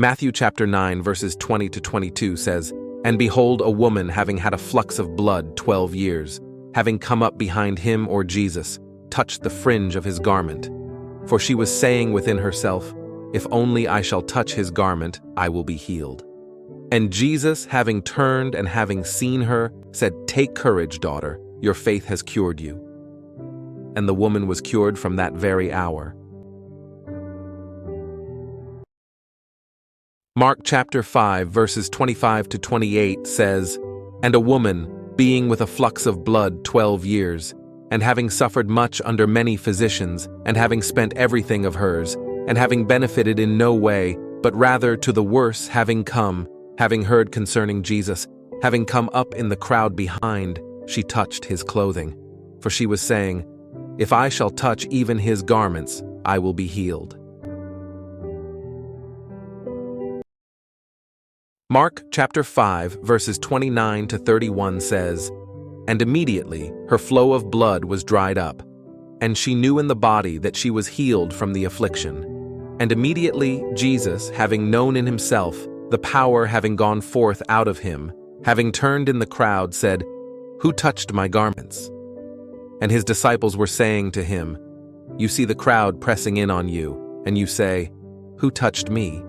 Matthew chapter 9 verses 20 to 22 says, "And behold, a woman having had a flux of blood 12 years, having come up behind him," or Jesus, "touched the fringe of his garment. For she was saying within herself, If only I shall touch his garment, I will be healed. And Jesus, having turned and having seen her, said, Take courage, daughter, your faith has cured you. And the woman was cured from that very hour. Mark chapter 5 verses 25 to 28 says, "And a woman, being with a flux of blood 12 years, and having suffered much under many physicians, and having spent everything of hers, and having benefited in no way, but rather to the worse, having heard concerning Jesus, having come up in the crowd behind, she touched his clothing. For she was saying, If I shall touch even his garments, I will be healed." Mark chapter 5 verses 29 to 31 says, "And immediately her flow of blood was dried up, and she knew in the body that she was healed from the affliction. And immediately Jesus, having known in himself, the power having gone forth out of him, having turned in the crowd, said, Who touched my garments? And his disciples were saying to him, You see the crowd pressing in on you, and you say, Who touched me?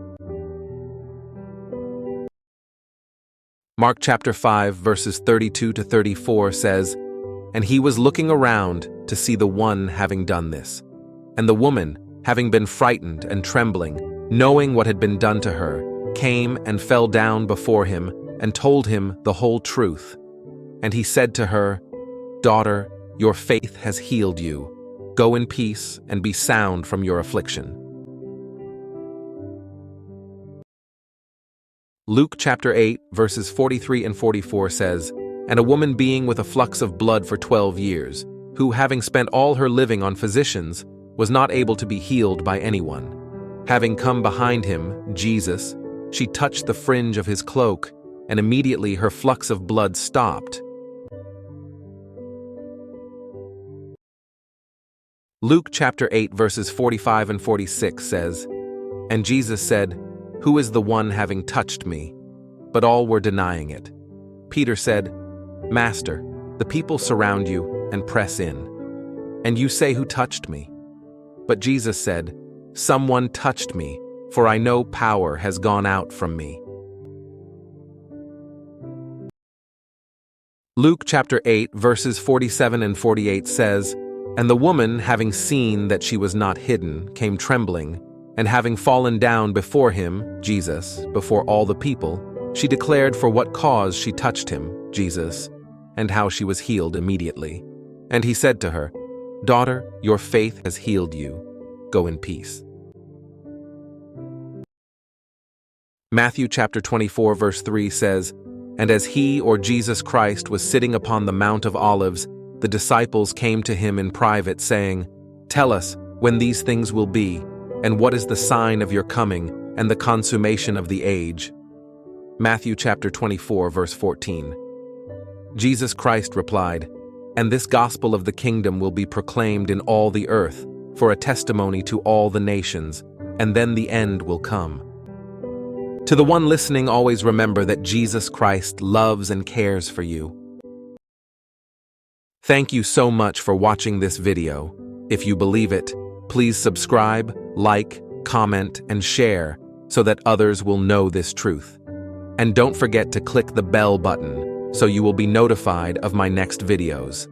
Mark chapter 5 verses 32 to 34 says, "And he was looking around to see the one having done this. And the woman, having been frightened and trembling, knowing what had been done to her, came and fell down before him and told him the whole truth. And he said to her, Daughter, your faith has healed you. Go in peace and be sound from your affliction." Luke chapter 8 verses 43 and 44 says, "And a woman being with a flux of blood for 12 years, who having spent all her living on physicians, was not able to be healed by anyone. Having come behind him, Jesus, she touched the fringe of his cloak, and immediately her flux of blood stopped." Luke chapter 8 verses 45 and 46 says, "And Jesus said, Who is the one having touched me? But all were denying it. Peter said, Master, the people surround you and press in. And you say, Who touched me? But Jesus said, Someone touched me, for I know power has gone out from me." Luke chapter 8 verses 47 and 48 says, "And the woman, having seen that she was not hidden, came trembling, and having fallen down before him, Jesus, before all the people, she declared for what cause she touched him, Jesus, and how she was healed immediately. And he said to her, Daughter, your faith has healed you. Go in peace." Matthew chapter 24 verse 3 says, "And as he, or Jesus Christ, was sitting upon the Mount of Olives, the disciples came to him in private, saying, Tell us when these things will be, and what is the sign of your coming and the consummation of the age?" Matthew chapter 24 verse 14. Jesus Christ replied, "And this gospel of the kingdom will be proclaimed in all the earth, for a testimony to all the nations, and then the end will come." To the one listening, always remember that Jesus Christ loves and cares for you. Thank you so much for watching this video. If you believe it, please subscribe, like, comment, and share so that others will know this truth. And don't forget to click the bell button so you will be notified of my next videos.